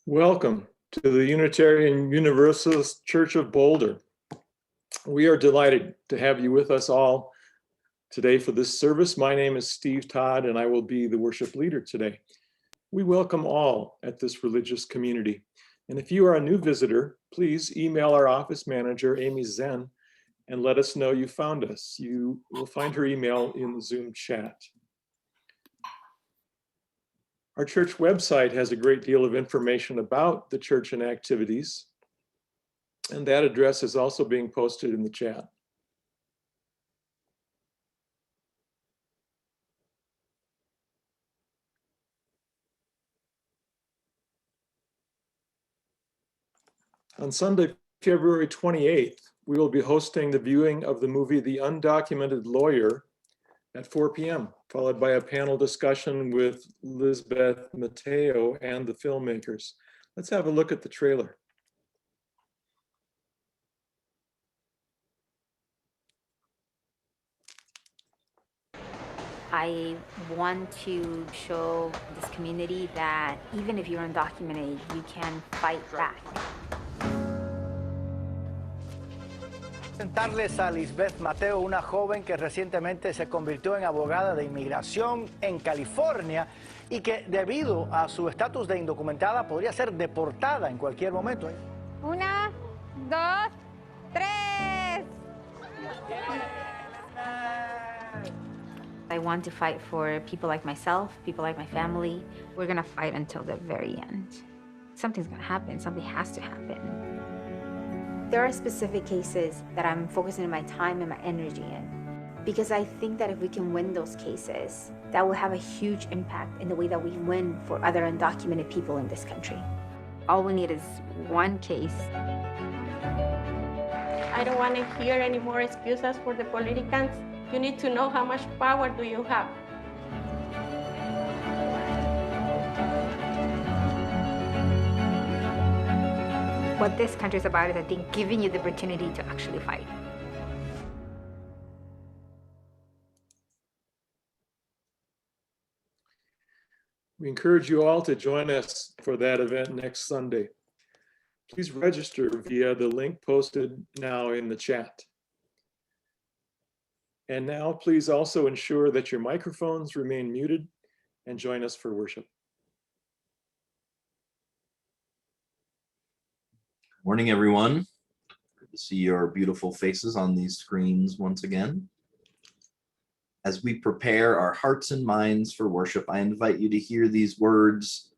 Welcome to the Unitarian Universalist Church of Boulder. We are delighted to have you with us all today for this service. My name is Steve Todd, and I will be the worship leader today. We welcome all at this religious community. And if you are a new visitor, please email our office manager, Amy Zen, and let us know you found us. You will find her email in the Zoom chat. Our church website has a great deal of information about the church and activities, and that address is also being posted in the chat. On Sunday, February 28th, we will be hosting the viewing of the movie The Undocumented Lawyer at 4 p.m., followed by a panel discussion with Lisbeth Mateo and the filmmakers. Let's have a look at the trailer. I want to show this community that even if you're undocumented, you can fight back. Presentarles a Lisbeth Mateo, una joven que recientemente se convirtió en abogada de inmigración en California y que debido a su estatus de indocumentada podría ser deportada en cualquier momento. Una, dos, tres. I want to fight for people like myself, people like my family. We're gonna fight until the very end. Something's gonna happen, something has to happen. There are specific cases that I'm focusing my time and my energy in, because I think that if we can win those cases, that will have a huge impact in the way that we win for other undocumented people in this country. All we need is one case. I don't want to hear any more excuses for the politicians. You need to know how much power do you have. What this country is about is, I think, giving you the opportunity to actually fight. We encourage you all to join us for that event next Sunday. Please register via the link posted now in the chat. And now please also ensure that your microphones remain muted and join us for worship. Morning, everyone. Good to see your beautiful faces on these screens once again. As we prepare our hearts and minds for worship, I invite you to hear these words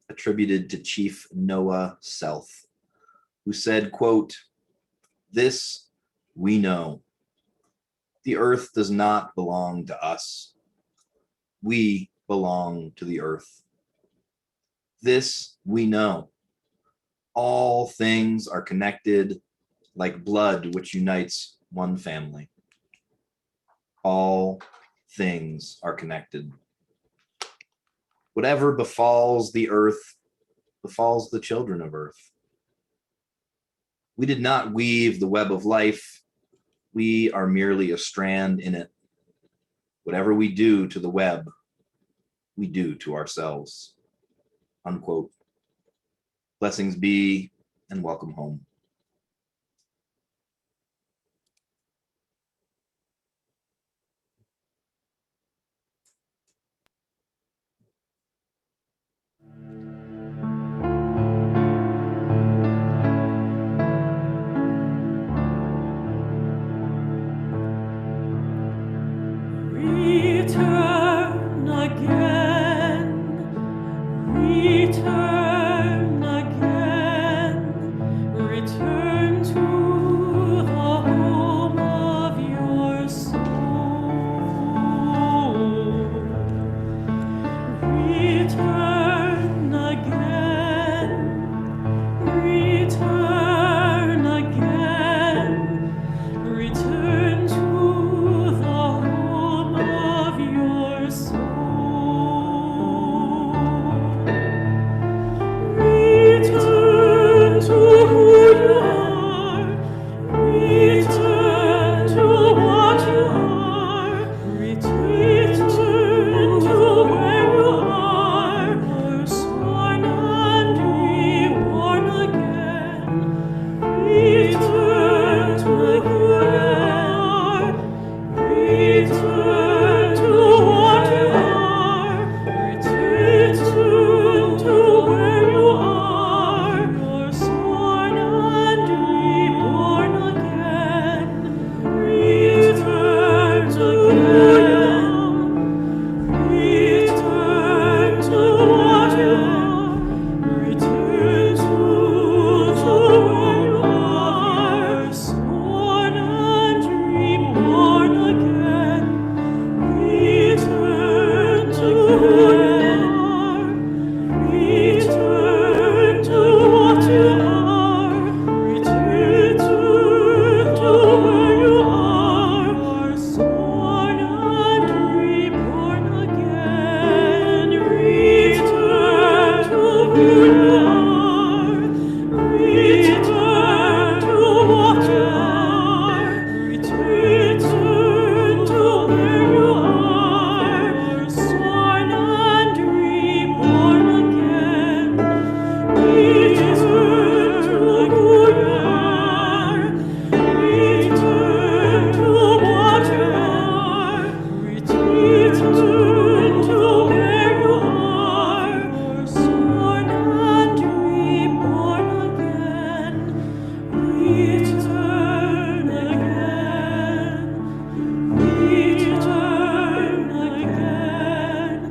attributed to Chief Noah South, who said, quote, "This we know. The earth does not belong to us. We belong to the earth. This we know. All things are connected like blood which unites one family. All things are connected. Whatever befalls the earth befalls the children of earth. We did not weave the web of life. We are merely a strand in it. Whatever we do to the web, we do to ourselves." Unquote. Blessings be, and welcome home. Return again, return again, return. Return to what you are. Return to where you are. You're born and reborn again. Return to again. Return to what you are. Return to where you are. Born and reborn again. Return to where you are. Return to what you are. Return to where you are. Born and reborn again. Return to where you are. Return to what you are. Return to where you are. Born and reborn again. Return to who you are. Return to what you are. Return to where you are. Born and reborn again. Return again. Return again.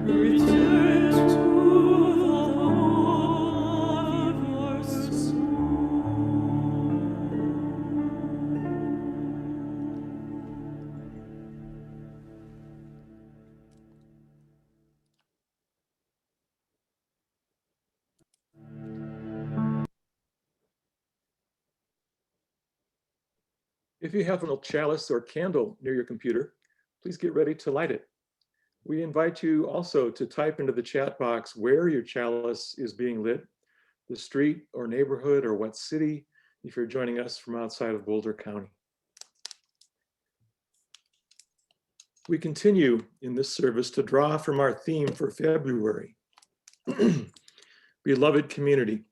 Return to the love of your If you have a chalice or candle near your computer, please get ready to light it. We invite you also to type into the chat box where your chalice is being lit, the street or neighborhood or what city, if you're joining us from outside of Boulder County. We continue in this service to draw from our theme for February, beloved community.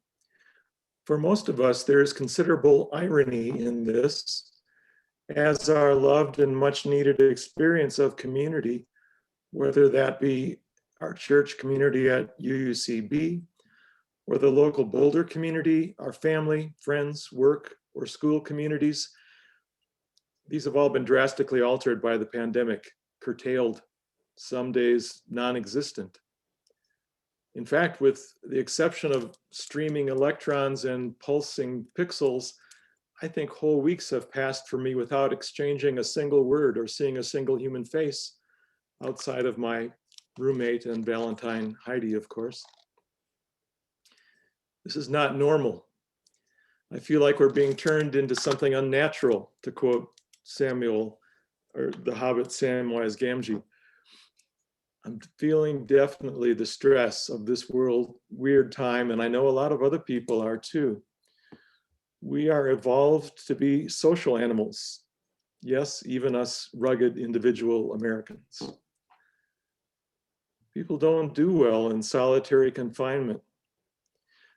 For most of us, there is considerable irony in this, as our loved and much needed experience of community, whether that be our church community at UUCB, or the local Boulder community, our family, friends, work, or school communities, these have all been drastically altered by the pandemic, curtailed, some days non-existent. In fact, with the exception of streaming electrons and pulsing pixels, I think whole weeks have passed for me without exchanging a single word or seeing a single human face, outside of my roommate and Valentine, Heidi, of course. This is not normal. I feel like we're being turned into something unnatural, to quote Samuel, or the Hobbit Samwise Gamgee. I'm feeling definitely the stress of this world weird time, and I know a lot of other people are too. We are evolved to be social animals. Yes, even us rugged individual Americans. People don't do well in solitary confinement.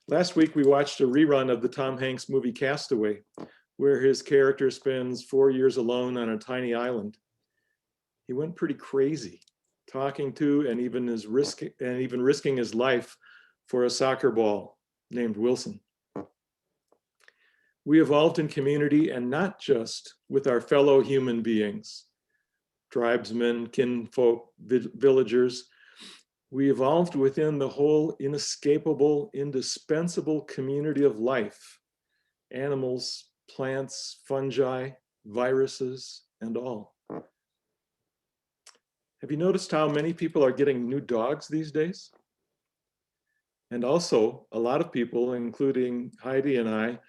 Last week, we watched a rerun of the Tom Hanks movie Castaway, where his character spends 4 years alone on a tiny island. He went pretty crazy, talking to and even risking his life for a soccer ball named Wilson. We evolved in community, and not just with our fellow human beings, tribesmen, kinfolk, villagers. We evolved within the whole inescapable, indispensable community of life, animals, plants, fungi, viruses, and all. Have you noticed how many people are getting new dogs these days? And also, a lot of people, including Heidi and I,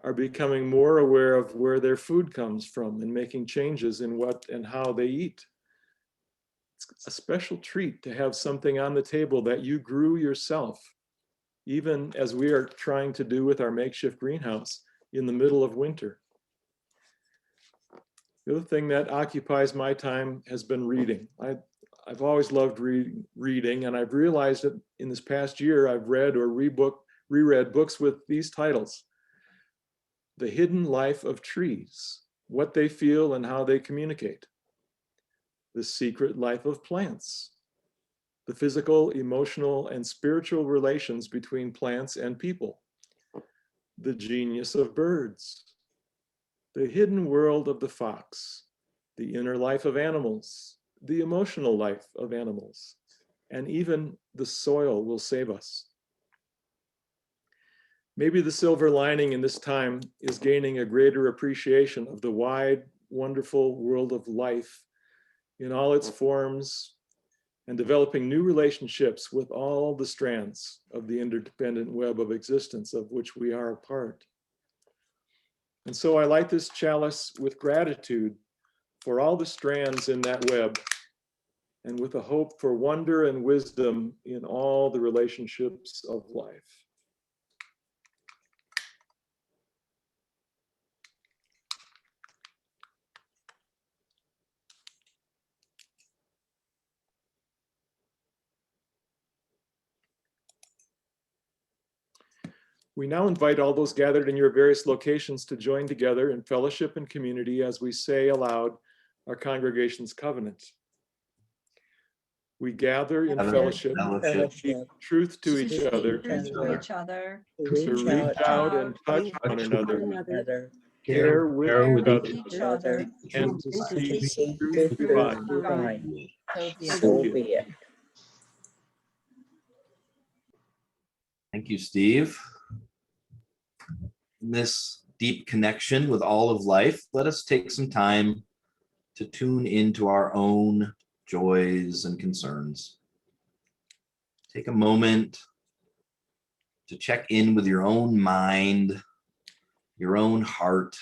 are becoming more aware of where their food comes from and making changes in what and how they eat. It's a special treat to have something on the table that you grew yourself, even as we are trying to do with our makeshift greenhouse in the middle of winter. The other thing that occupies my time has been reading. I've always loved reading, and I've realized that in this past year, I've read or reread books with these titles: The Hidden Life of Trees, What They Feel and How They Communicate. the secret life of plants, the physical, emotional, and spiritual relations between plants and people, the genius of birds, the hidden world of the fox, the inner life of animals, the emotional life of animals, and even the soil will save us. Maybe the silver lining in this time is gaining a greater appreciation of the wide, wonderful world of life in all its forms and developing new relationships with all the strands of the interdependent web of existence of which we are a part. And so I light this chalice with gratitude for all the strands in that web and with a hope for wonder and wisdom in all the relationships of life. We now invite all those gathered in your various locations to join together in fellowship and community as we say aloud our congregation's covenant. We gather in fellowship, speak truth to each other, to reach out and touch one another, care with each other, and to seek truth divine. So be it. Thank you, Steve. In this deep connection with all of life, let us take some time to tune into our own joys and concerns. Take a moment to check in with your own mind, your own heart.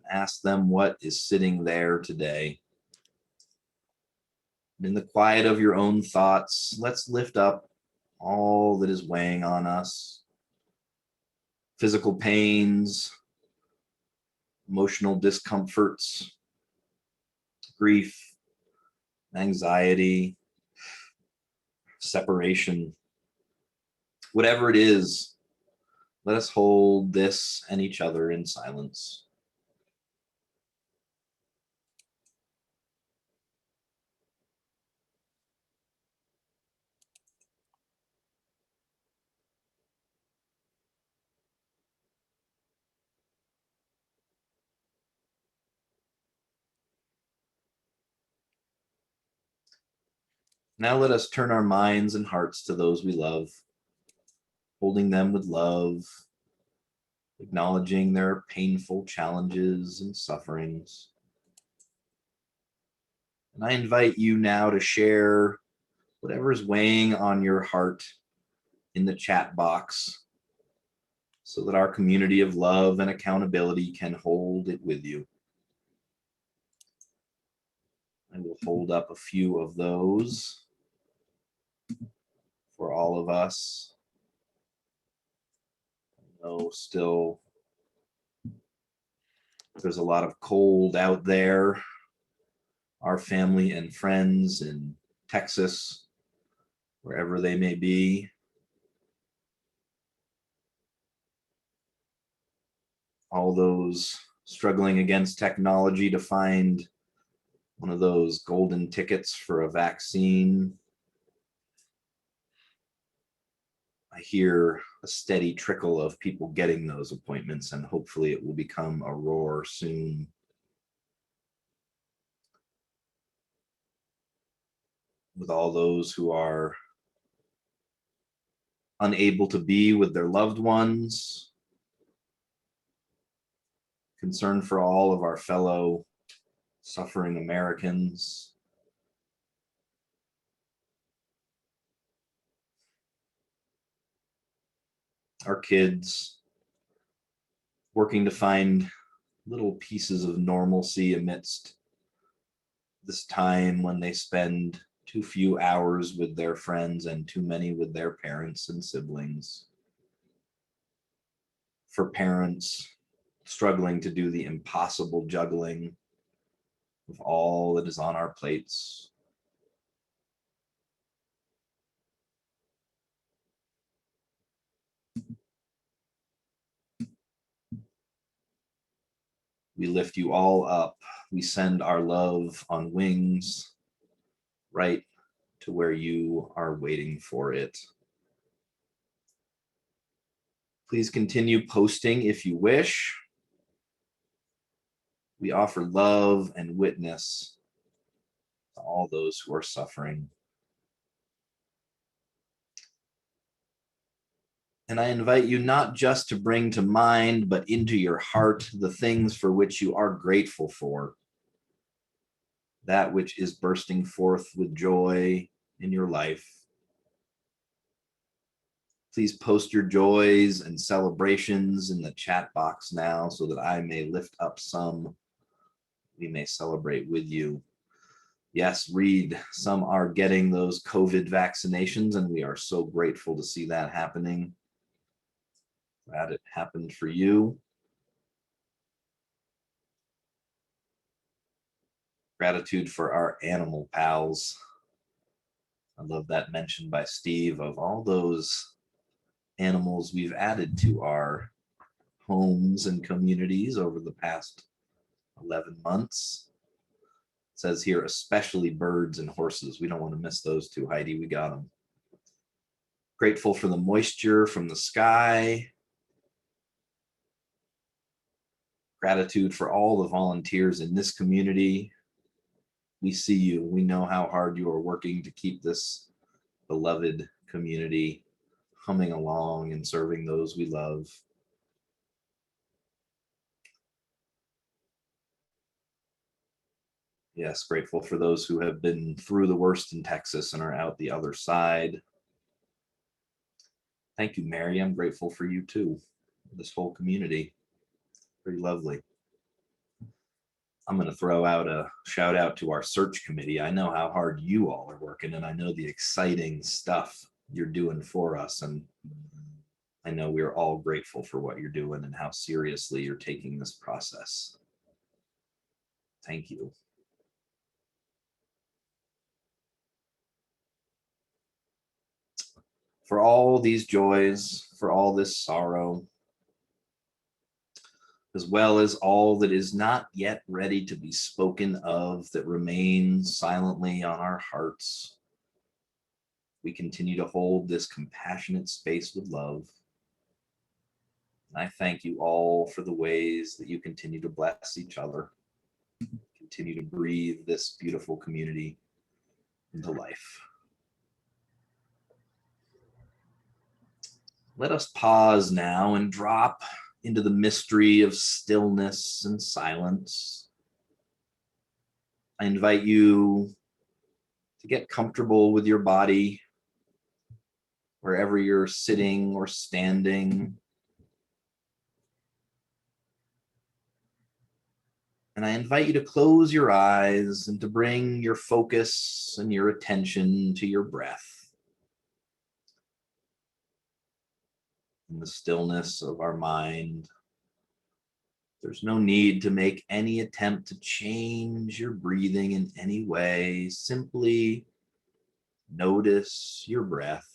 Ask them what is sitting there today. And in the quiet of your own thoughts, let's lift up all that is weighing on us. Physical pains, emotional discomforts, grief, anxiety, separation. Whatever it is, let us hold this and each other in silence. Now let us turn our minds and hearts to those we love, holding them with love, acknowledging their painful challenges and sufferings. And I invite you now to share whatever is weighing on your heart in the chat box so that our community of love and accountability can hold it with you. I will hold up a few of those for all of us. I know still there's a lot of cold out there. Our family and friends in Texas, wherever they may be. All those struggling against technology to find one of those golden tickets for a vaccine. I hear a steady trickle of people getting those appointments, and hopefully it will become a roar soon. With all those who are unable to be with their loved ones, concern for all of our fellow suffering Americans. Our kids working to find little pieces of normalcy amidst this time when they spend too few hours with their friends and too many with their parents and siblings. For parents struggling to do the impossible juggling of all that is on our plates. We lift you all up. We send our love on wings right to where you are waiting for it. Please continue posting if you wish. We offer love and witness to all those who are suffering. And I invite you not just to bring to mind, but into your heart the things for which you are grateful for, that which is bursting forth with joy in your life. Please post your joys and celebrations in the chat box now so that I may lift up some we may celebrate with you. Yes, Reed, some are getting those COVID vaccinations, and we are so grateful to see that happening. Glad it happened for you. Gratitude for our animal pals. I love that mention by Steve of all those animals we've added to our homes and communities over the past 11 months. It says here, especially birds and horses. We don't want to miss those two, Heidi. We got them. Grateful for the moisture from the sky. Gratitude for all the volunteers in this community. We see you. We know how hard you are working to keep this beloved community humming along and serving those we love. Yes, grateful for those who have been through the worst in Texas and are out the other side. Thank you, Mary. I'm grateful for you too. This whole community. Pretty lovely. I'm going to throw out a shout out to our search committee. I know how hard you all are working, and I know the exciting stuff you're doing for us. And I know we're all grateful for what you're doing and how seriously you're taking this process. Thank you. For all these joys, for all this sorrow, as well as all that is not yet ready to be spoken of that remains silently on our hearts, we continue to hold this compassionate space with love. And I thank you all for the ways that you continue to bless each other, continue to breathe this beautiful community into life. Let us pause now and drop into the mystery of stillness and silence. I invite you to get comfortable with your body, wherever you're sitting or standing. And I invite you to close your eyes and to bring your focus and your attention to your breath. In the stillness of our mind, there's no need to make any attempt to change your breathing in any way. Simply notice your breath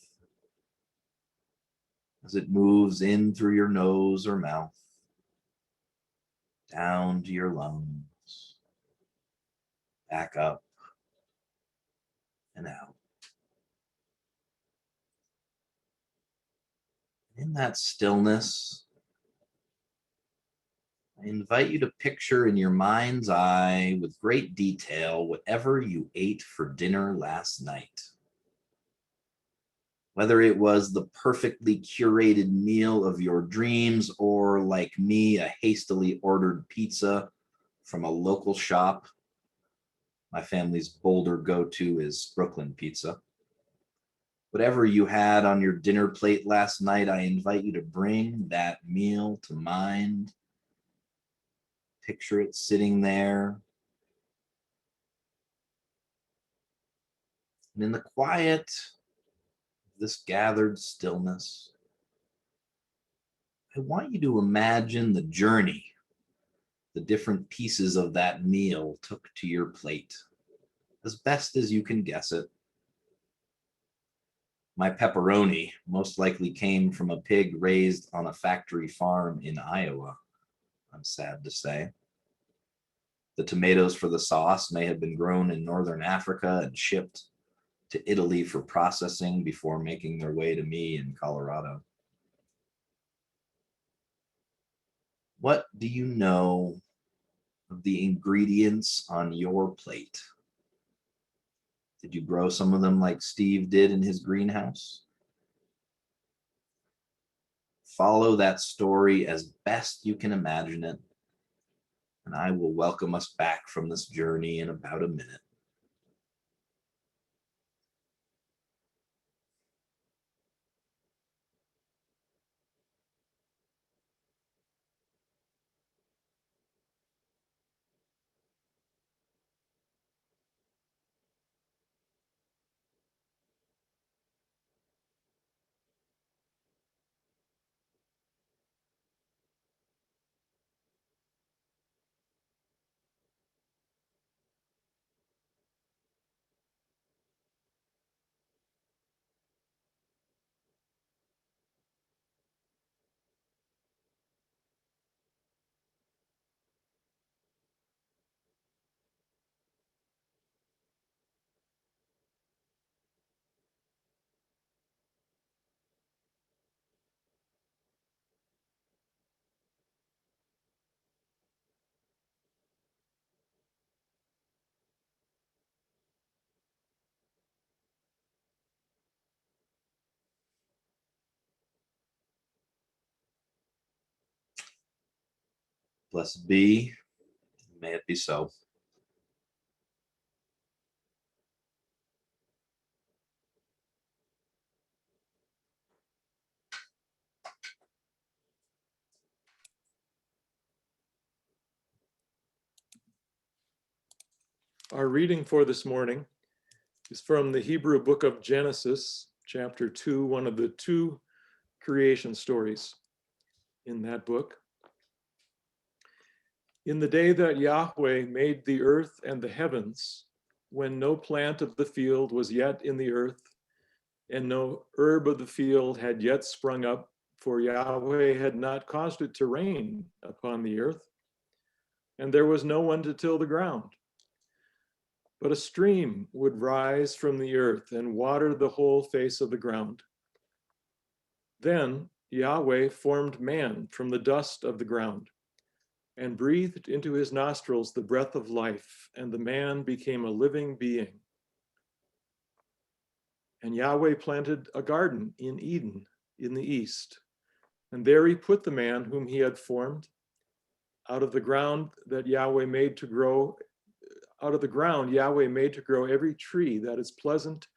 as it moves in through your nose or mouth, down to your lungs, back up and out. In that stillness, I invite you to picture in your mind's eye with great detail whatever you ate for dinner last night. Whether it was the perfectly curated meal of your dreams or, like me, a hastily ordered pizza from a local shop. My family's Boulder go-to is Brooklyn Pizza. Whatever you had on your dinner plate last night, I invite you to bring that meal to mind. Picture it sitting there. And in the quiet of this gathered stillness, I want you to imagine the journey the different pieces of that meal took to your plate, as best as you can guess it. My pepperoni most likely came from a pig raised on a factory farm in Iowa, I'm sad to say. The tomatoes for the sauce may have been grown in northern Africa and shipped to Italy for processing before making their way to me in Colorado. What do you know of the ingredients on your plate? Did you grow some of them like Steve did in his greenhouse? Follow that story as best you can imagine it, and I will welcome us back from this journey in about a minute. Blessed be, may it be so. Our reading for this morning is from the Hebrew book of Genesis, chapter 2, one of the 2 creation stories in that book. In the day that Yahweh made the earth and the heavens, when no plant of the field was yet in the earth, and no herb of the field had yet sprung up, for Yahweh had not caused it to rain upon the earth, and there was no one to till the ground. But a stream would rise from the earth and water the whole face of the ground. Then Yahweh formed man from the dust of the ground and breathed into his nostrils the breath of life, and the man became a living being. And Yahweh planted a garden in Eden in the east, and there he put the man whom he had formed. Out of the ground Yahweh made to grow every tree that is pleasant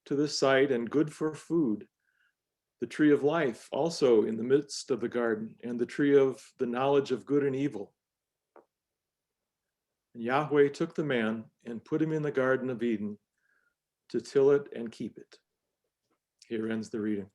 to the sight and good for food. The tree of life also in the midst of the garden, and the tree of the knowledge of good and evil. And Yahweh took the man and put him in the Garden of Eden to till it and keep it. Here ends the reading.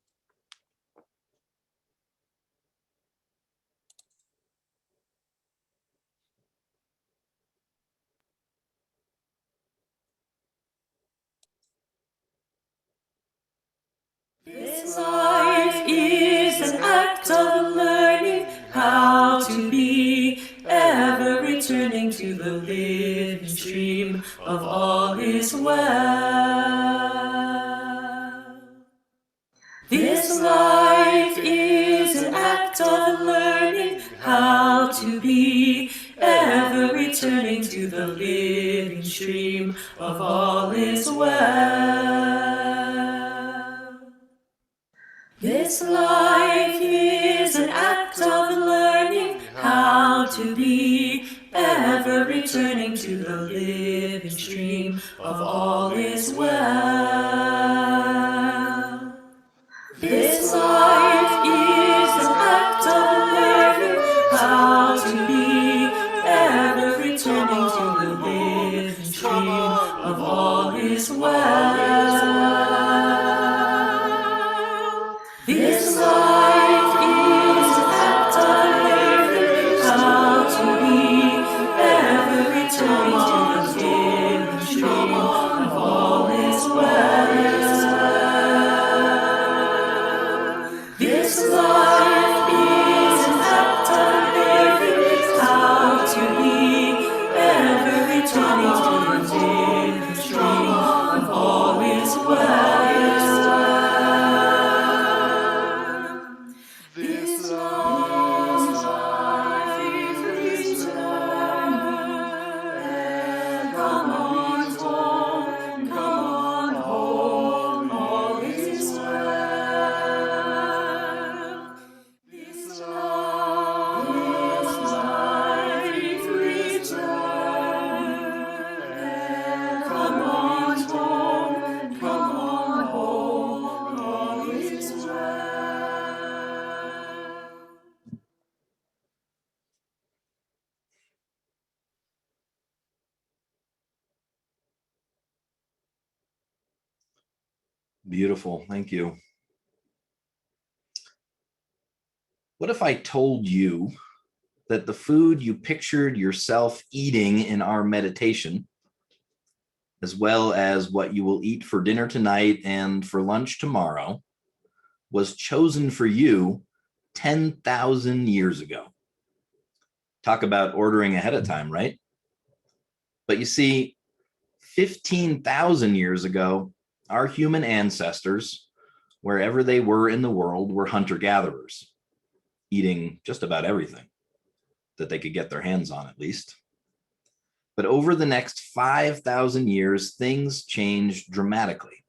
This life is an act of learning how to be, ever returning to the living stream of all is well. This life is an act of learning how to be, ever returning to the living stream of all is well. This life is an act of learning how to be, ever returning to the living stream of all is well. This life is an act of learning how to be, ever returning to the living stream of all is well. This life is an act of learning how to be, ever returning to the living stream of all is well. This life is an act of learning how to be, ever Beautiful. Thank you. What if I told you that the food you pictured yourself eating in our meditation, as well as what you will eat for dinner tonight and for lunch tomorrow, was chosen for you 10,000 years ago? Talk about ordering ahead of time, right? But you see, 15,000 years ago, our human ancestors, wherever they were in the world, were hunter-gatherers, eating just about everything that they could get their hands on, at least. But over the next 5,000 years, things changed dramatically.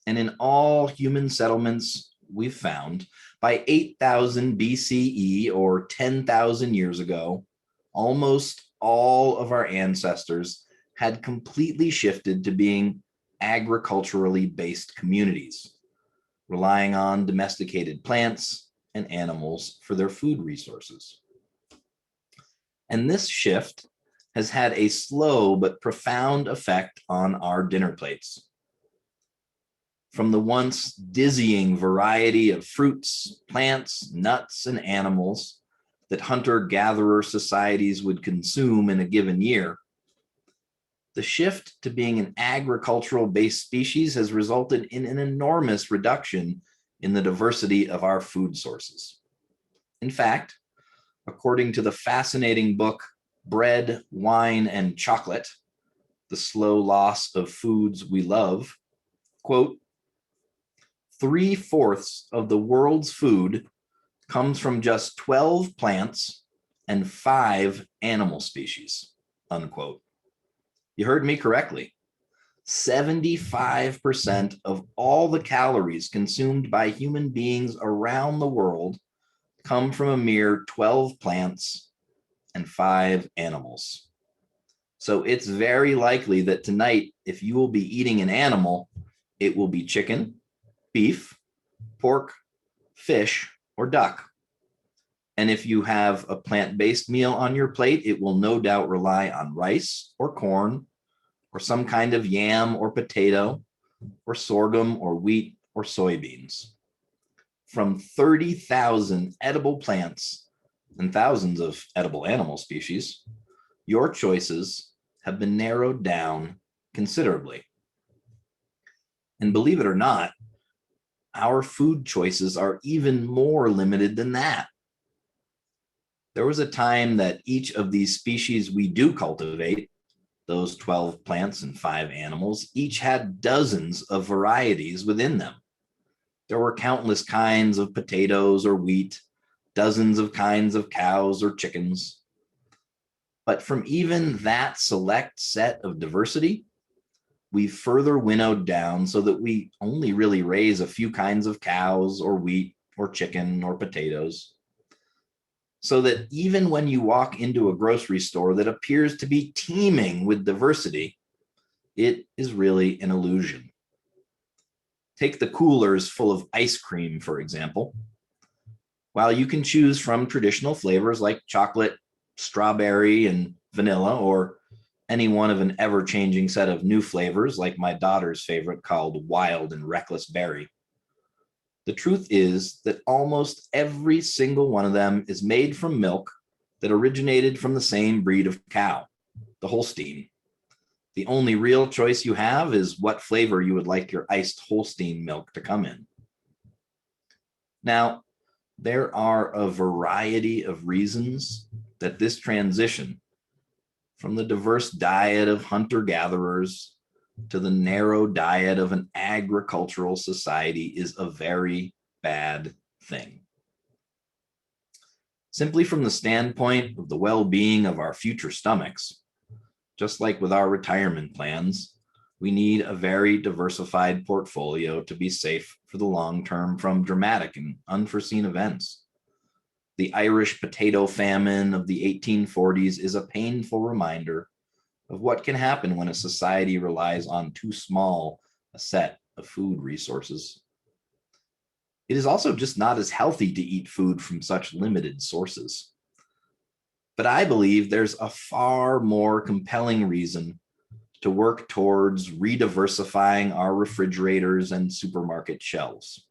And in all human settlements we've found, by 8,000 BCE, or 10,000 years ago, almost all of our ancestors had completely shifted to being agriculturally based communities, relying on domesticated plants and animals for their food resources. And this shift has had a slow but profound effect on our dinner plates. From the once dizzying variety of fruits, plants, nuts, and animals that hunter-gatherer societies would consume in a given year, the shift to being an agricultural-based species has resulted in an enormous reduction in the diversity of our food sources. In fact, according to the fascinating book, Bread, Wine, and Chocolate, The Slow Loss of Foods We Love, quote, 3/4 of the world's food comes from just 12 plants and 5 animal species, unquote. You heard me correctly. 75% of all the calories consumed by human beings around the world come from a mere 12 plants and 5 animals. So it's very likely that tonight, if you will be eating an animal, it will be chicken, beef, pork, fish, or duck. And if you have a plant-based meal on your plate, it will no doubt rely on rice or corn or some kind of yam or potato or sorghum or wheat or soybeans. From 30,000 edible plants and thousands of edible animal species, your choices have been narrowed down considerably. And believe it or not, our food choices are even more limited than that. There was a time that each of these species we do cultivate, those 12 plants and 5 animals, each had dozens of varieties within them. There were countless kinds of potatoes or wheat, dozens of kinds of cows or chickens. But from even that select set of diversity, we've further winnowed down so that we only really raise a few kinds of cows or wheat or chicken or potatoes. So that even when you walk into a grocery store that appears to be teeming with diversity, it is really an illusion. Take the coolers full of ice cream, for example. While you can choose from traditional flavors like chocolate, strawberry, and vanilla, or any one of an ever-changing set of new flavors like my daughter's favorite called Wild and Reckless Berry, the truth is that almost every single one of them is made from milk that originated from the same breed of cow, the Holstein. The only real choice you have is what flavor you would like your iced Holstein milk to come in. Now, there are a variety of reasons that this transition from the diverse diet of hunter-gatherers to the narrow diet of an agricultural society is a very bad thing. Simply from the standpoint of the well-being of our future stomachs, just like with our retirement plans, we need a very diversified portfolio to be safe for the long term from dramatic and unforeseen events. The Irish potato famine of the 1840s is a painful reminder of what can happen when a society relies on too small a set of food resources. It is also just not as healthy to eat food from such limited sources. But I believe there's a far more compelling reason to work towards rediversifying our refrigerators and supermarket shelves.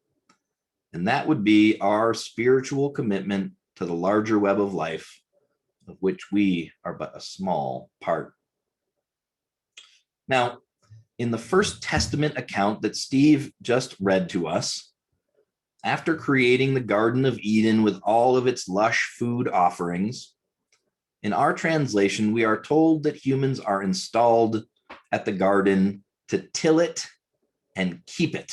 And that would be our spiritual commitment to the larger web of life, of which we are but a small part. Now, in the First Testament account that Steve just read to us, after creating the Garden of Eden with all of its lush food offerings, in our translation, we are told that humans are installed at the garden to till it and keep it.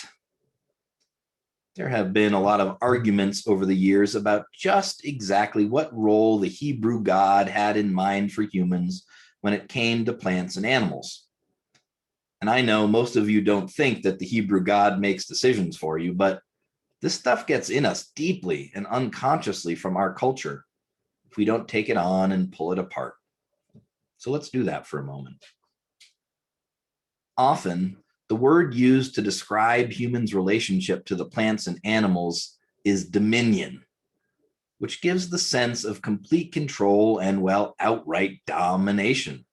There have been a lot of arguments over the years about just exactly what role the Hebrew God had in mind for humans when it came to plants and animals. And I know most of you don't think that the Hebrew God makes decisions for you, but this stuff gets in us deeply and unconsciously from our culture if we don't take it on and pull it apart. So let's do that for a moment. Often, the word used to describe humans' relationship to the plants and animals is dominion, which gives the sense of complete control and, well, outright domination.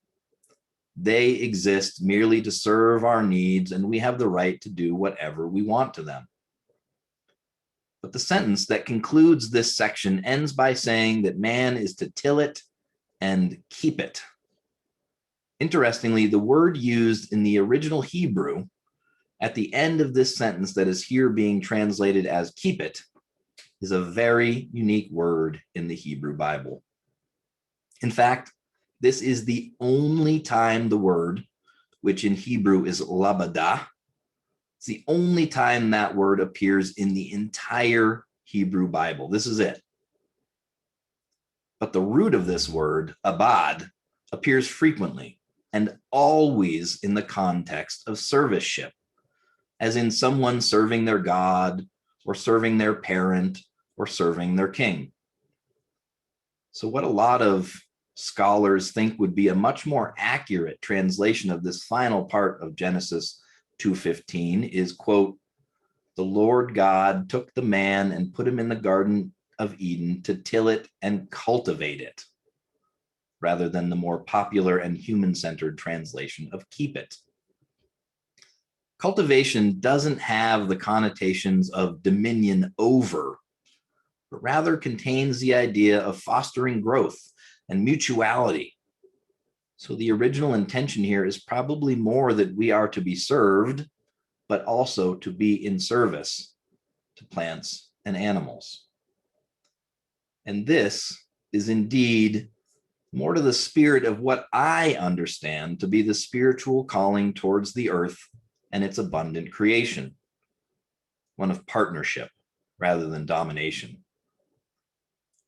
They exist merely to serve our needs, and we have the right to do whatever we want to them. But the sentence that concludes this section ends by saying that man is to till it and keep it. Interestingly, the word used in the original Hebrew at the end of this sentence that is here being translated as keep it is a very unique word in the Hebrew Bible. In fact, this is the only time the word, which in Hebrew is labada, it's the only time that word appears in the entire Hebrew Bible. This is it. But the root of this word, abad, appears frequently and always in the context of serviceship, as in someone serving their God or serving their parent or serving their king. So what a lot of scholars think would be a much more accurate translation of this final part of Genesis 2:15 is, quote, "The Lord God took the man and put him in the Garden of Eden to till it and cultivate it," rather than the more popular and human-centered translation of keep it. Cultivation doesn't have the connotations of dominion over, but rather contains the idea of fostering growth and mutuality. So the original intention here is probably more that we are to be served, but also to be in service to plants and animals. And this is indeed more to the spirit of what I understand to be the spiritual calling towards the earth and its abundant creation, one of partnership rather than domination,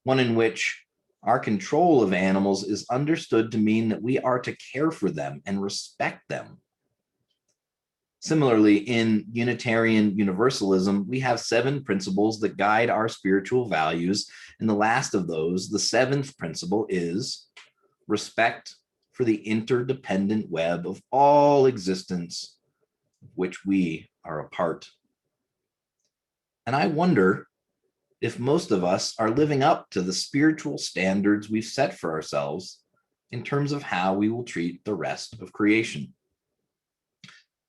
one in which our control of animals is understood to mean that we are to care for them and respect them. Similarly, in Unitarian Universalism, we have 7 principles that guide our spiritual values, and the last of those, the 7th principle, is respect for the interdependent web of all existence, of which we are a part. And I wonder if most of us are living up to the spiritual standards we've set for ourselves in terms of how we will treat the rest of creation.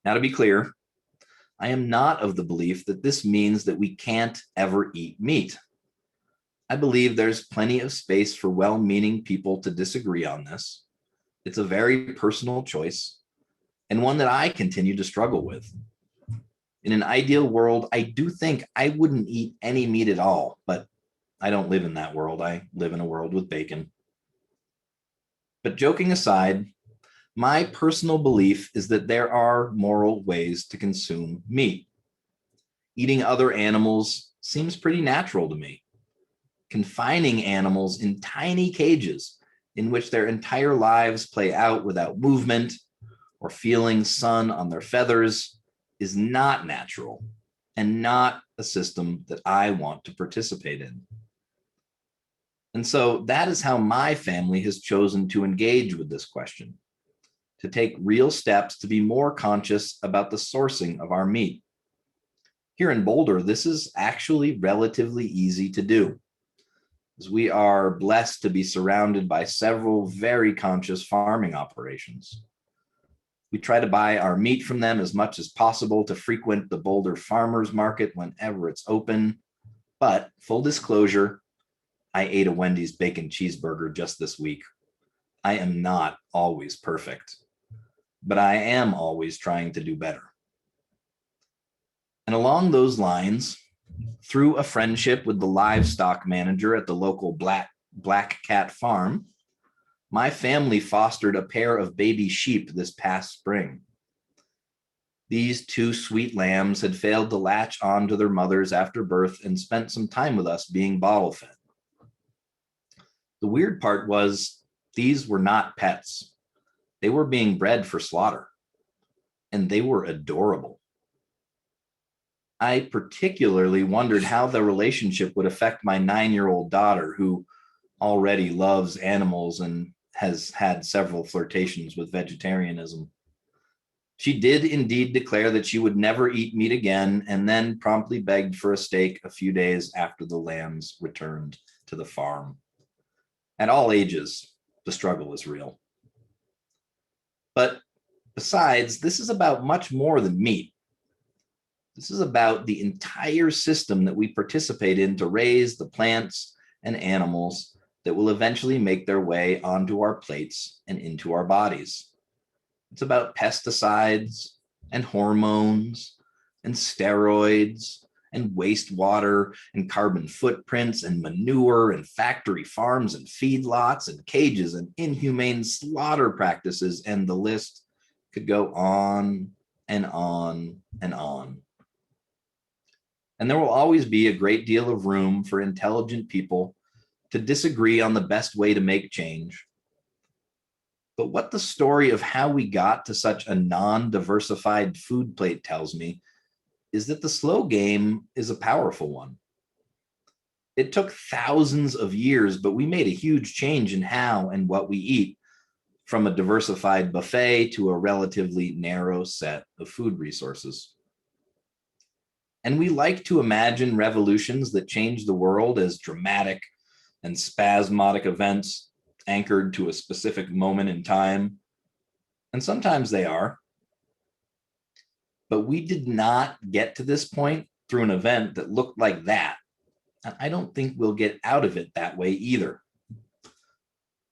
Now, to be clear, I am not of the belief that this means that we can't ever eat meat. I believe there's plenty of space for well-meaning people to disagree on this. It's a very personal choice, and one that I continue to struggle with. In an ideal world, I do think I wouldn't eat any meat at all, but I don't live in that world. I live in a world with bacon. But joking aside, my personal belief is that there are moral ways to consume meat. Eating other animals seems pretty natural to me. Confining animals in tiny cages in which their entire lives play out without movement or feeling sun on their feathers is not natural and not a system that I want to participate in. And so that is how my family has chosen to engage with this question, to take real steps to be more conscious about the sourcing of our meat. Here in Boulder, this is actually relatively easy to do, as we are blessed to be surrounded by several very conscious farming operations. We try to buy our meat from them as much as possible to frequent the Boulder Farmers Market whenever it's open. But full disclosure, I ate a Wendy's bacon cheeseburger just this week. I am not always perfect, but I am always trying to do better. And along those lines, through a friendship with the livestock manager at the local Black Cat Farm, my family fostered a pair of baby sheep this past spring. These two sweet lambs had failed to latch on to their mothers after birth and spent some time with us being bottle fed. The weird part was these were not pets. They were being bred for slaughter, and they were adorable. I particularly wondered how the relationship would affect my 9-year-old daughter, who already loves animals and has had several flirtations with vegetarianism. She did indeed declare that she would never eat meat again, and then promptly begged for a steak a few days after the lambs returned to the farm. At all ages, the struggle is real. But besides, this is about much more than meat. This is about the entire system that we participate in to raise the plants and animals that will eventually make their way onto our plates and into our bodies. It's about pesticides and hormones and steroids and wastewater and carbon footprints and manure and factory farms and feedlots and cages and inhumane slaughter practices, and the list could go on and on and on. And there will always be a great deal of room for intelligent people to disagree on the best way to make change. But what the story of how we got to such a non-diversified food plate tells me is that the slow game is a powerful one. It took thousands of years, but we made a huge change in how and what we eat, from a diversified buffet to a relatively narrow set of food resources. And we like to imagine revolutions that change the world as dramatic and spasmodic events anchored to a specific moment in time. And sometimes they are. But we did not get to this point through an event that looked like that. And I don't think we'll get out of it that way either.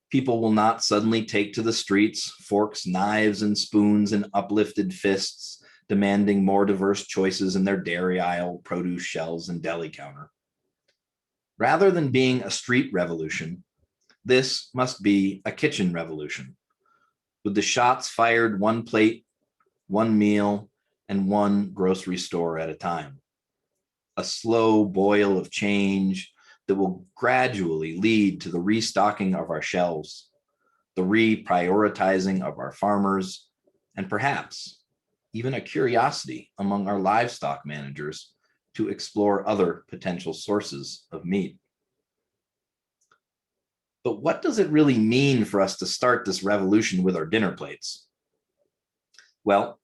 People will not suddenly take to the streets, forks, knives, and spoons, and uplifted fists, demanding more diverse choices in their dairy aisle, produce shelves, and deli counter. Rather than being a street revolution, this must be a kitchen revolution, with the shots fired one plate, one meal, and one grocery store at a time. A slow boil of change that will gradually lead to the restocking of our shelves, the reprioritizing of our farmers, and perhaps even a curiosity among our livestock managers to explore other potential sources of meat. But what does it really mean for us to start this revolution with our dinner plates? Well,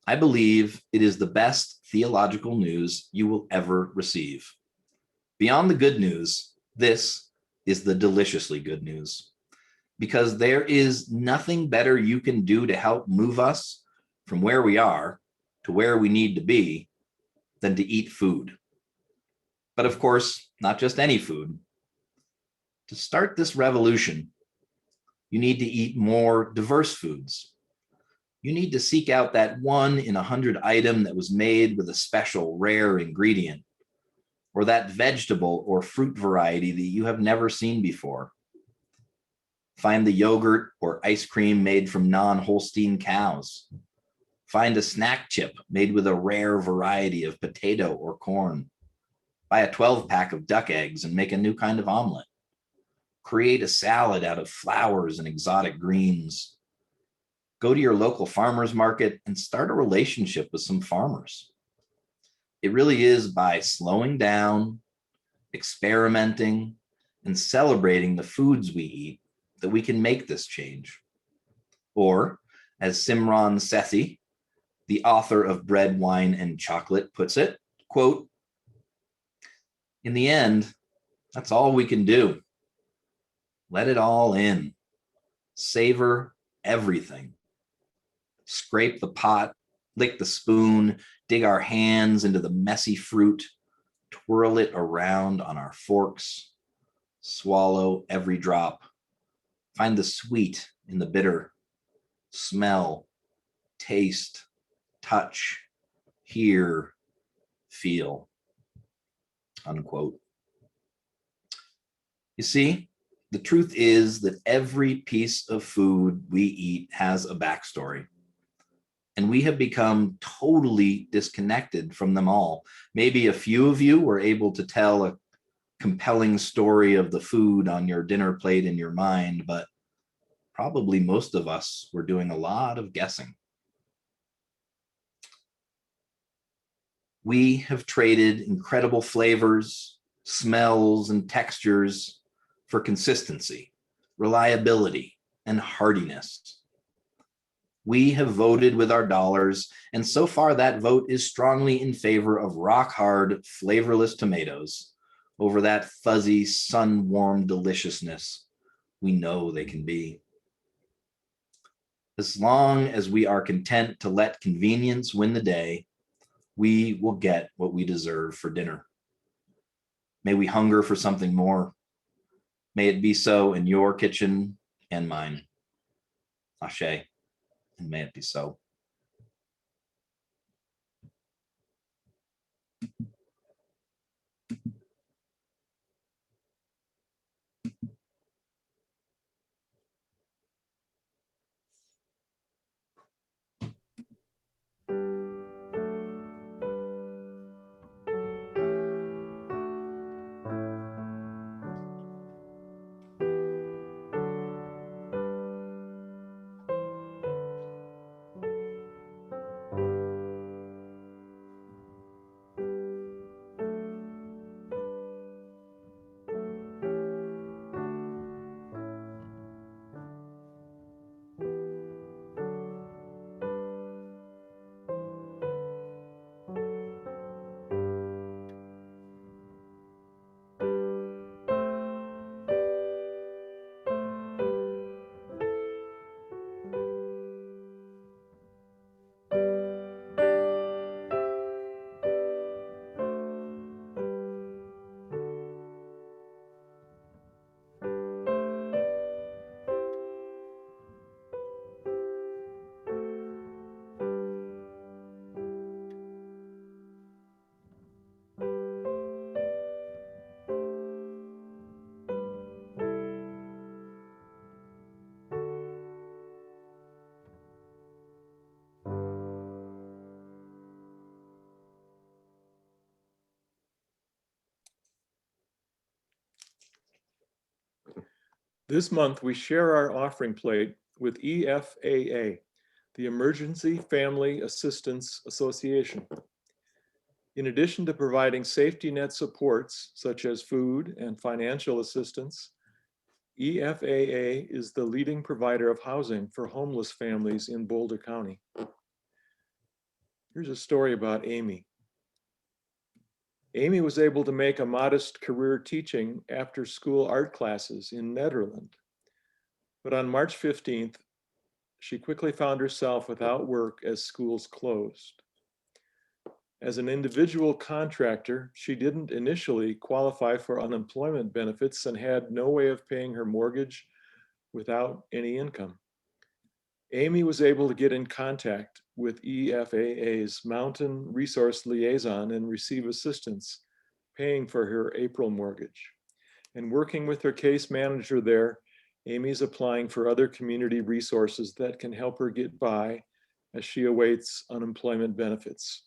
I believe it is the best theological news you will ever receive. Beyond the good news, this is the deliciously good news, because there is nothing better you can do to help move us from where we are to where we need to be than to eat food. But of course, not just any food. To start this revolution, you need to eat more diverse foods. You need to seek out that 1 in 100 item that was made with a special rare ingredient, or that vegetable or fruit variety that you have never seen before. Find the yogurt or ice cream made from non-Holstein cows. Find a snack chip made with a rare variety of potato or corn. Buy a 12-pack of duck eggs and make a new kind of omelet. Create a salad out of flowers and exotic greens. Go to your local farmer's market and start a relationship with some farmers. It really is by slowing down, experimenting, and celebrating the foods we eat that we can make this change. Or, as Simran Sethi, the author of Bread, Wine, and Chocolate, puts it, quote, "In the end, that's all we can do. Let it all in. Savor everything. scrape the pot, lick the spoon, dig our hands into the messy fruit, twirl it around on our forks, swallow every drop, find the sweet in the bitter, smell, taste, touch, hear, feel, unquote. You see, the truth is that every piece of food we eat has a backstory. And we have become totally disconnected from them all. Maybe a few of you were able to tell a compelling story of the food on your dinner plate in your mind, but probably most of us were doing a lot of guessing. We have traded incredible flavors, smells, and textures for consistency, reliability, and heartiness. We have voted with our dollars, and so far that vote is strongly in favor of rock-hard, flavorless tomatoes over that fuzzy, sun-warmed deliciousness we know they can be. As long as we are content to let convenience win the day, we will get what we deserve for dinner. May we hunger for something more. May it be so in your kitchen and mine. Ashe, and may it be so. This month, we share our offering plate with EFAA, the Emergency Family Assistance Association. In addition to providing safety net supports such as food and financial assistance, EFAA is the leading provider of housing for homeless families in Boulder County. Here's a story about Amy. Amy was able to make a modest career teaching after-school art classes in Nederland. But on March 15th, she quickly found herself without work as schools closed. As an individual contractor, she didn't initially qualify for unemployment benefits and had no way of paying her mortgage without any income. Amy was able to get in contact with EFAA's Mountain Resource Liaison and receive assistance paying for her April mortgage. And working with her case manager there, Amy's applying for other community resources that can help her get by as she awaits unemployment benefits.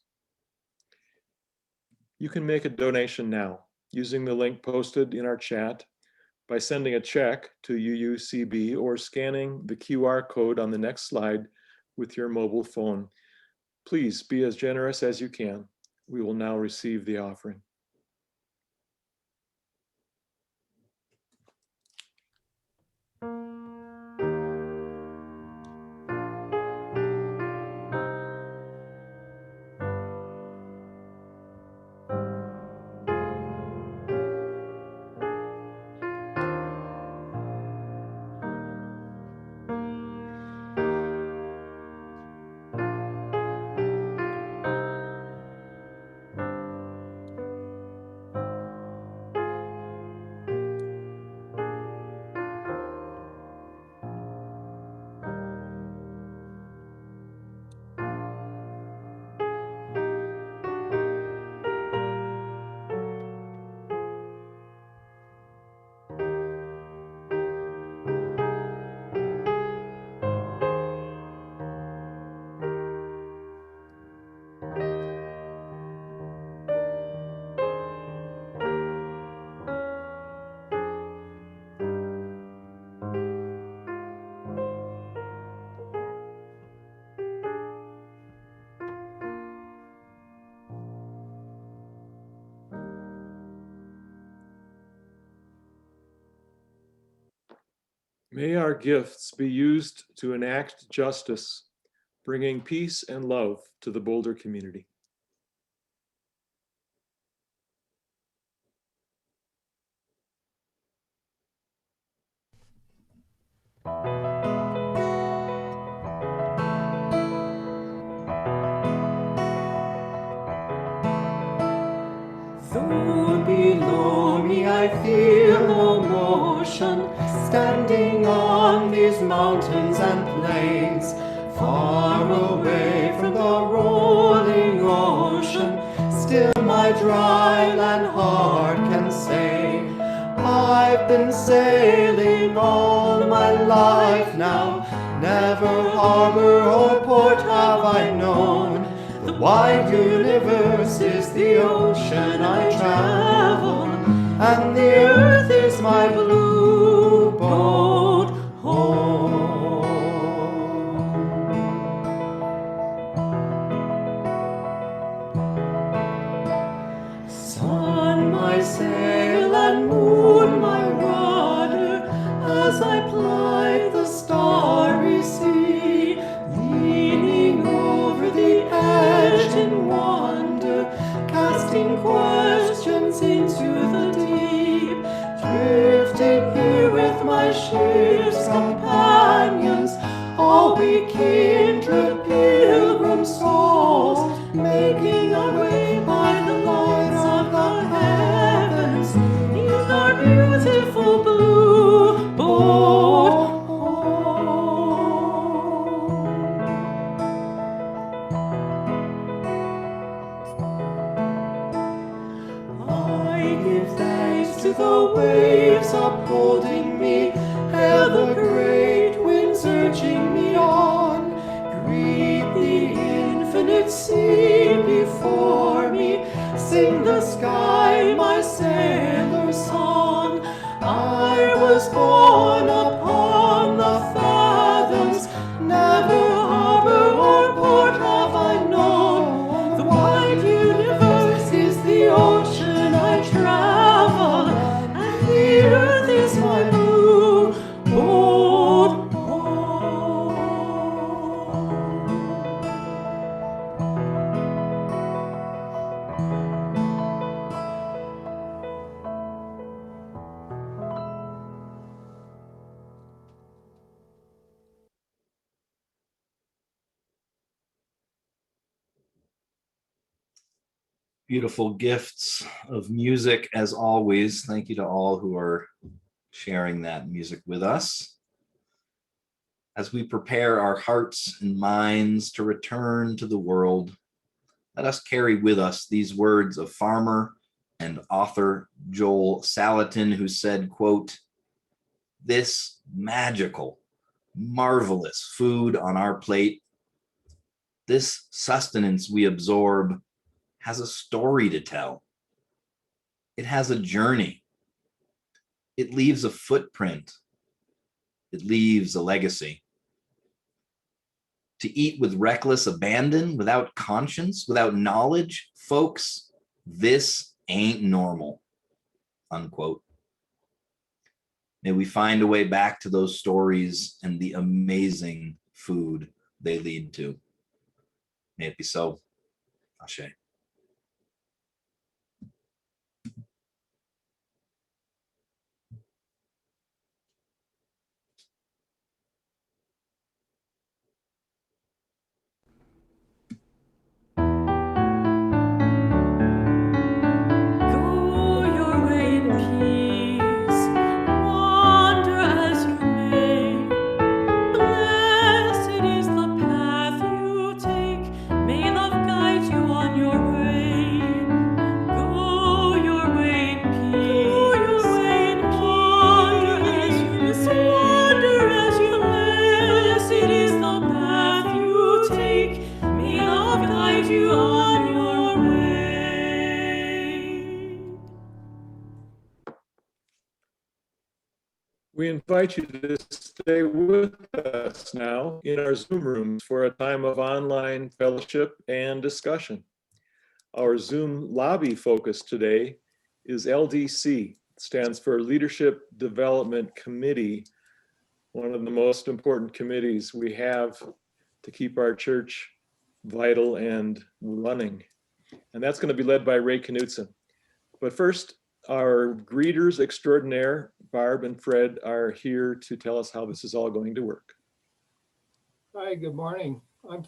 You can make a donation now using the link posted in our chat, by sending a check to UUCB or scanning the QR code on the next slide with your mobile phone. Please be as generous as you can. We will now receive the offering. May our gifts be used to enact justice, bringing peace and love to the Boulder community. Though below me I feel no motion, standing on these mountains and plains, far away from the rolling ocean, still my dry land heart can say, I've been sailing all my life now, never harbor or port have I known. The wide universe is the ocean I travel, and the earth is my blue boat home. Sun, my sail, and moon, my rudder, as I ply the starry sea, leaning over the edge in wonder, casting questions into the deep, drifting here with my ship's companions, all we kindred pilgrim souls, making our way by the lights of the heavens in our beautiful blue boat home. I give thanks to the waves upholding me, hail the great winds urging me on, greet the infinite sea before me, sing the sky my sailor's song. I was born upon the fathoms, never harbor or port have I known. The wide universe is the ocean I travel, and the earth is my blue boat home. Beautiful gifts of music as always. Thank you to all who are sharing that music with us. As we prepare our hearts and minds to return to the world, let us carry with us these words of farmer and author Joel Salatin, who said, quote, "This magical, marvelous food on our plate, this sustenance we absorb, has a story to tell. It has a journey. It leaves a footprint. It leaves a legacy. To eat with reckless abandon, without conscience, without knowledge, folks, this ain't normal," unquote. May we find a way back to those stories and the amazing food they lead to. May it be so. Ashe. Go your way in peace, wander as you may. Blessed is the path you take, may love guide you on your way. Go your way in peace, wander as you may. Blessed is the path you take, may love guide you on your way. We invite you to stay with us now in our Zoom rooms for a time of online fellowship and discussion. Our Zoom lobby focus today is LDC, stands for Leadership Development Committee one of the most important committees we have to keep our church vital and running. And that's going to be led by Ray Knutson. But first, our greeters extraordinaire, Barb and Fred, are here to tell us how this is all going to work. Hi, good morning.